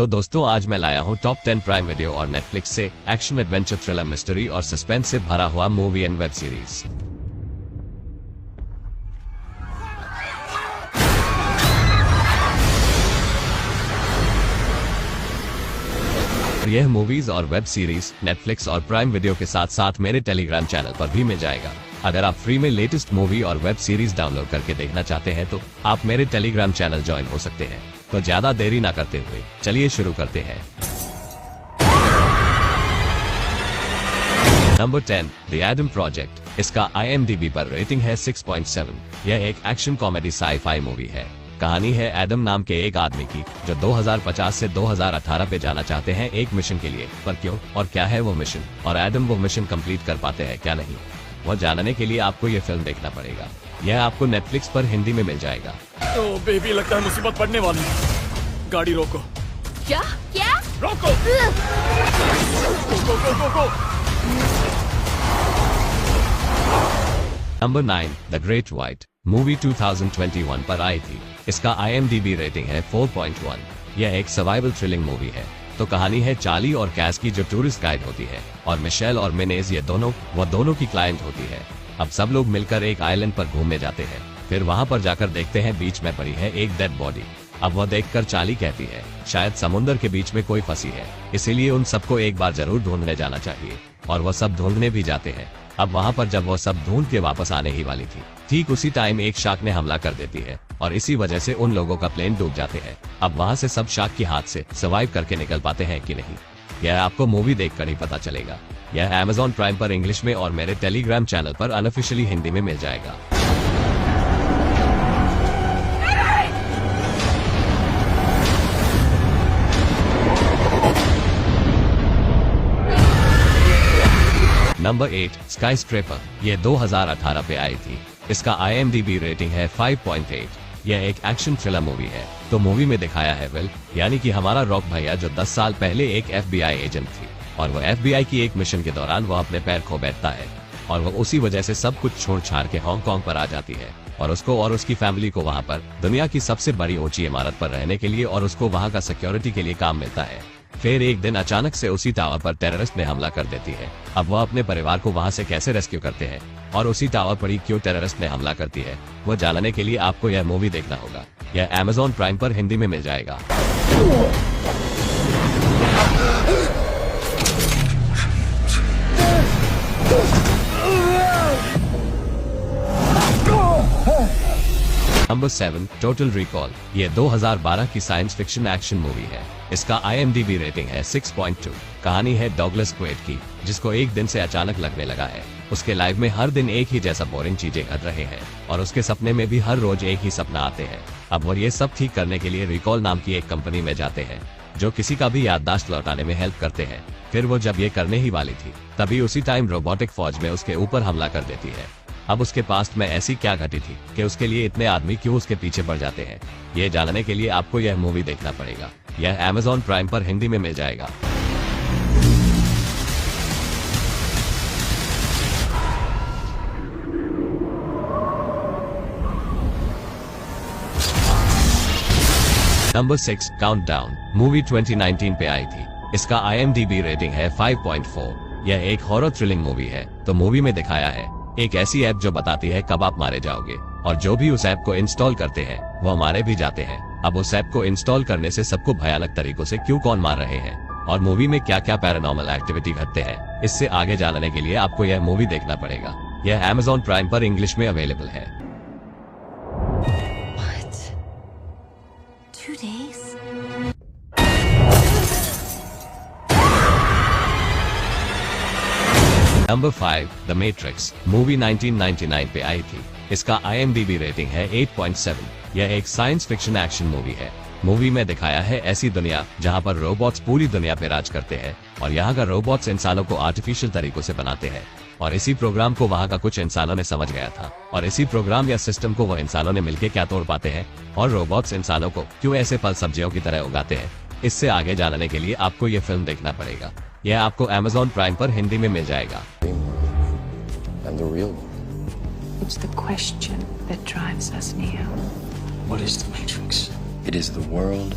तो दोस्तों आज मैं लाया हूँ टॉप 10 प्राइम वीडियो और नेटफ्लिक्स से एक्शन एडवेंचर थ्रिलर मिस्ट्री और सस्पेंस से भरा हुआ मूवी एंड वेब सीरीज। यह मूवीज और वेब सीरीज नेटफ्लिक्स और प्राइम वीडियो के साथ साथ मेरे टेलीग्राम चैनल पर भी मिल जाएगा। अगर आप फ्री में लेटेस्ट मूवी और वेब सीरीज डाउनलोड करके देखना चाहते हैं तो आप मेरे टेलीग्राम चैनल ज्वाइन हो सकते हैं। तो ज्यादा देरी ना करते हुए चलिए शुरू करते हैं। Number 10 the Adam project. इसका IMDb पर रेटिंग है 6.7। यह एक एक्शन कॉमेडी साई-फाई मूवी है। कहानी है एडम नाम के एक आदमी की जो 2050 से 2018 पे जाना चाहते हैं एक मिशन के लिए। पर क्यों और क्या है वो मिशन, और एडम वो मिशन कंप्लीट कर पाते हैं क्या नहीं, वो जानने के लिए आपको ये फिल्म देखना पड़ेगा। यह आपको नेटफ्लिक्स पर हिंदी में मिल जाएगा। ओ बेबी, लगता है मुसीबत पड़ने वाली है। गाड़ी रोको। क्या क्या रोको। Go go go go go. Number 9 the great white. Movie 2021 पर आई थी। इसका IMDb रेटिंग है 4.1। यह एक सर्वाइवल थ्रिलिंग मूवी है। तो कहानी है चार्ली और कैस की जो टूरिस्ट गाइड होती है, और मिशेल और मिनेज ये दोनों की क्लाइंट होती है। अब सब लोग मिलकर एक आइलैंड पर घूमने जाते हैं। फिर वहां पर जाकर देखते हैं बीच में पड़ी है एक डेड बॉडी। अब वह देखकर चार्ली कहती है शायद समुद्र के बीच में कोई फंसी है, इसीलिए उन सबको एक बार जरूर ढूंढने जाना चाहिए। और वह सब ढूंढने भी जाते हैं। अब वहां पर जब वह सब ढूंढ के वापस आने ही वाली थी, ठीक उसी टाइम एक शार्क ने हमला कर देती है और इसी वजह से उन लोगों का प्लेन डूब जाते हैं। अब वहां से सब शार्क की हाथ से सर्वाइव करके निकल पाते हैं कि नहीं, यह आपको मूवी देखकर ही पता चलेगा। यह Amazon प्राइम पर इंग्लिश में और मेरे टेलीग्राम चैनल पर अनऑफिशियली हिंदी में मिल जाएगा। नंबर 8 स्काईस्क्रैपर। ये 2018 पे आई थी। इसका IMDb रेटिंग है 5.8। यह एक एक्शन थ्रिलर मूवी है। तो मूवी में दिखाया है विल, यानी कि हमारा रॉक भैया जो 10 साल पहले एक FBI एजेंट थी, और वह FBI की एक मिशन के दौरान वह अपने पैर खो बैठता है और वह उसी वजह से सब कुछ छोड़ छाड़ के हांगकांग पर आ जाती है। और उसको और उसकी फैमिली को वहां पर दुनिया की सबसे बड़ी ऊंची इमारत पर रहने के लिए और उसको वहां का सिक्योरिटी के लिए काम मिलता है। फिर एक दिन अचानक से उसी टावर पर टेररिस्ट ने हमला कर देती है। अब वह अपने परिवार को वहां से कैसे रेस्क्यू करते हैं और उसी टावर पर ही क्यों टेररिस्ट ने हमला करती है, वो जानने के लिए आपको यह मूवी देखना होगा। यह Amazon प्राइम पर हिंदी में मिल जाएगा। Number 7 total recall. ये 2012 की साइंस फिक्शन एक्शन मूवी है। इसका IMDb रेटिंग है 6.2। कहानी है डॉगलस क्वेड की, जिसको एक दिन से अचानक लगने लगा है उसके लाइफ में हर दिन एक ही जैसा बोरिंग चीजें घट रहे हैं और उसके सपने में भी हर रोज एक ही सपना आते हैं। अब वो ये सब ठीक करने के लिए रिकॉल नाम की एक कंपनी में जाते हैं जो किसी का भी याददाश्त लौटाने में हेल्प करते हैं। फिर वो जब ये करने ही वाली थी तभी उसी टाइम रोबोटिक फौज में उसके ऊपर हमला कर देती है। अब उसके पास्ट में ऐसी क्या घटी थी कि उसके लिए इतने आदमी क्यों उसके पीछे पड़ जाते हैं, ये जानने के लिए आपको यह मूवी देखना पड़ेगा। यह Amazon प्राइम पर हिंदी में मिल जाएगा। Number 6 countdown. मूवी 2019 पे आई थी। इसका IMDb रेटिंग है 5.4। यह एक हॉरर थ्रिलिंग मूवी है। तो मूवी में दिखाया है एक ऐसी ऐप जो बताती है कब आप मारे जाओगे, और जो भी उस ऐप को इंस्टॉल करते हैं वो मारे भी जाते हैं। अब उस ऐप को इंस्टॉल करने से सबको भयानक तरीकों से क्यों कौन मार रहे हैं और मूवी में क्या क्या पैरानॉर्मल एक्टिविटी घटते हैं, इससे आगे जानने के लिए आपको यह मूवी देखना पड़ेगा। यह Amazon प्राइम पर इंग्लिश में अवेलेबल है। Number 5 the matrix. मूवी 1999 पे आई थी। इसका IMDb रेटिंग है 8.7। यह एक साइंस फिक्शन एक्शन मूवी है। मूवी में दिखाया है ऐसी दुनिया जहां पर रोबोट्स पूरी दुनिया पे राज करते हैं और यहाँ का रोबोट्स इंसानों को आर्टिफिशियल तरीकों से बनाते हैं। और इसी प्रोग्राम को वहाँ का कुछ इंसानों ने समझ गया था और इसी प्रोग्राम या सिस्टम को वह इंसानों ने मिलकर क्या तोड़ पाते हैं और रोबोट्स इंसानों को क्यों ऐसे फल सब्जियों की तरह उगाते हैं, इससे आगे जानने के लिए आपको ये फिल्म देखना पड़ेगा। यह आपको Amazon प्राइम पर हिंदी में मिल जाएगा। And the real one. It's the question that drives us, Neo. What is the Matrix? It is the world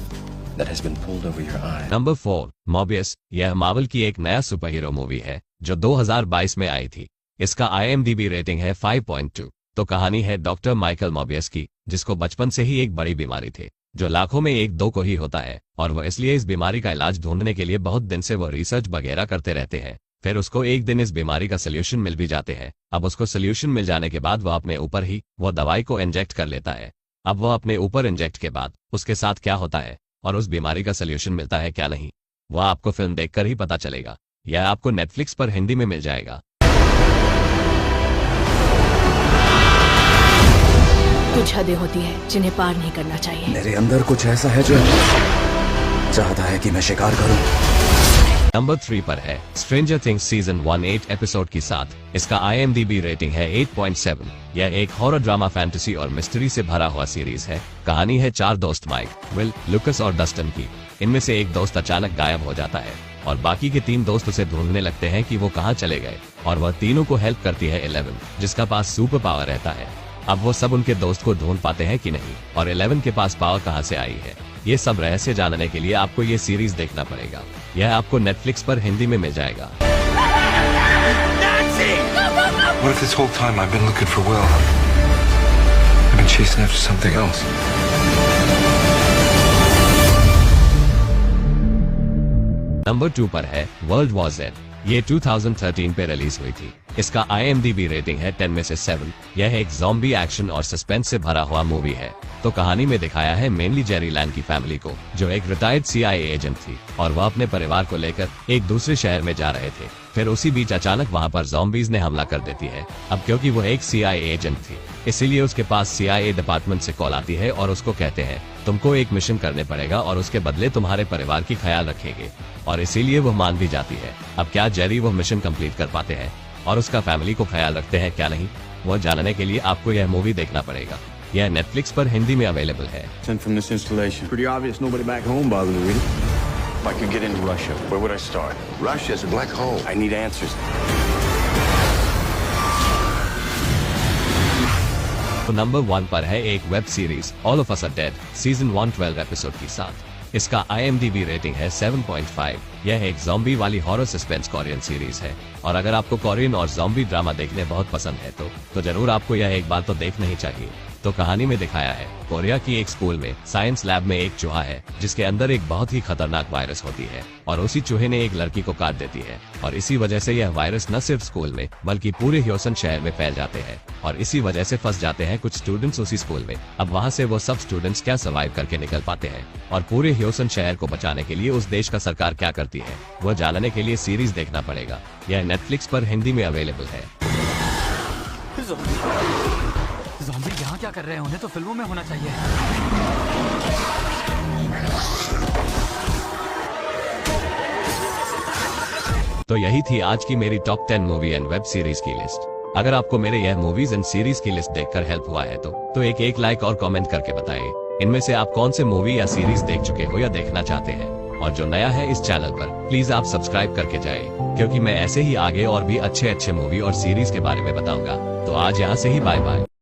that has been pulled over your eye. Number 4, मॉबियस। यह मार्वल की एक नया सुपर हीरो मूवी है जो 2022 में आई थी। इसका IMDb rating है 5.2। तो कहानी है डॉक्टर माइकल मॉबियस की, जिसको बचपन से ही एक बड़ी बीमारी थी जो लाखों में एक दो को ही होता है, और वह इसलिए इस बीमारी का इलाज ढूंढने के लिए बहुत दिन से वो रिसर्च वगैरह करते रहते हैं। फिर उसको एक दिन इस बीमारी का सोल्यूशन मिल भी जाते हैं। अब उसको सोल्यूशन मिल जाने के बाद वह अपने ऊपर ही वो दवाई को इंजेक्ट कर लेता है। अब वह अपने ऊपर इंजेक्ट के बाद उसके साथ क्या होता है और उस बीमारी का सोल्यूशन मिलता है क्या नहीं, वह आपको फिल्म देखकर ही पता चलेगा। यह आपको नेटफ्लिक्स पर हिंदी में मिल जाएगा। कुछ हदें होती है जिन्हें पार नहीं करना चाहिए। मेरे अंदर कुछ ऐसा है जो चाहता है कि मैं शिकार करूं। नंबर 3 पर है स्ट्रेंजर थिंग्स सीजन 1 8 एपिसोड के साथ। इसका IMDb रेटिंग है 8.7। यह एक हॉरर ड्रामा फैंटेसी और मिस्ट्री से भरा हुआ सीरीज है। कहानी है 4 दोस्त माइक, विल, लुकस और डस्टन की। इनमें से एक दोस्त अचानक गायब हो जाता है और बाकी के 3 दोस्त उसे ढूंढने लगते हैं कि वो कहाँ चले गए, और वह तीनों को हेल्प करती है 11, जिसका पास सुपर पावर रहता है। अब वो सब उनके दोस्त को ढूंढ पाते हैं कि नहीं, और 11 के पास पावर कहाँ से आई है। ये सब रहस्य जानने के लिए आपको ये सीरीज देखना पड़ेगा। यह आपको नेटफ्लिक्स पर हिंदी में मिल जाएगा। What if this whole time I've been looking for Will? I've been chasing after something else. Number 2 पर है वर्ल्ड वॉर Z। ये 2013 पे रिलीज हुई थी। इसका IMDb रेटिंग है 10 में से 7। यह एक ज़ॉम्बी एक्शन और सस्पेंस से भरा हुआ मूवी है। तो कहानी में दिखाया है मेनली जेरी लैंड की फैमिली को, जो एक रिटायर्ड CIA एजेंट थी, और वह अपने परिवार को लेकर एक दूसरे शहर में जा रहे थे। फिर उसी बीच अचानक वहां पर ज़ॉम्बीज ने हमला कर देती है। अब क्योंकि वो एक CIA एजेंट थी, इसीलिए उसके पास CIA डिपार्टमेंट से कॉल आती है और उसको कहते हैं तुमको एक मिशन करने पड़ेगा और उसके बदले तुम्हारे परिवार की ख्याल रखेंगे, और इसीलिए वह मान भी जाती है। अब क्या जेरी वो मिशन कंप्लीट कर पाते हैं और उसका फैमिली को ख्याल रखते हैं क्या नहीं, वो जानने के लिए आपको यह मूवी देखना पड़ेगा। यह नेटफ्लिक्स पर हिंदी में अवेलेबल है। Sent from this installation. Pretty obvious nobody back home bothered to read it. If I could get into Russia, where would I start? Russia's a black hole. I need answers. तो number 1 पर है एक web series all of us are dead season 1 12 episode के साथ। इसका IMDb rating है 7.5। यह एक ज़ॉम्बी वाली हॉरर सस्पेंस कोरियन सीरीज है, और अगर आपको कोरियन और ज़ॉम्बी ड्रामा देखने बहुत पसंद है तो जरूर आपको यह एक बार तो देखना ही चाहिए। तो कहानी में दिखाया है कोरिया की एक स्कूल में साइंस लैब में एक चूहा है जिसके अंदर एक बहुत ही खतरनाक वायरस होती है, और उसी चूहे ने एक लड़की को काट देती है, और इसी वजह से यह वायरस न सिर्फ स्कूल में बल्कि पूरे ह्योसन शहर में फैल जाते हैं, और इसी वजह से फंस जाते हैं कुछ स्टूडेंट्स उसी स्कूल में। अब वहाँ से वो सब स्टूडेंट्स क्या सर्वाइव करके निकल पाते हैं, और पूरे ह्योसन शहर को बचाने के लिए उस देश का सरकार क्या करती है, वह जानने के लिए सीरीज देखना पड़ेगा। यह नेटफ्लिक्स पर हिंदी में अवेलेबल है। ज़ॉम्बी यहाँ क्या कर रहे हैं? उन्हें तो फिल्मों में होना चाहिए। तो यही थी आज की मेरी top 10 movie and web series की लिस्ट। अगर आपको मेरे यह मूवीज एंड सीरीज की लिस्ट देखकर हेल्प हुआ है तो एक लाइक और कमेंट करके बताएं इनमें से आप कौन से मूवी या सीरीज देख चुके हो या देखना चाहते हैं। और जो नया है इस चैनल पर, प्लीज आप सब्सक्राइब करके जाएं, क्योंकि मैं ऐसे ही आगे और भी अच्छे मूवी और सीरीज के बारे में बताऊंगा। तो आज यहाँ से ही बाय बाय।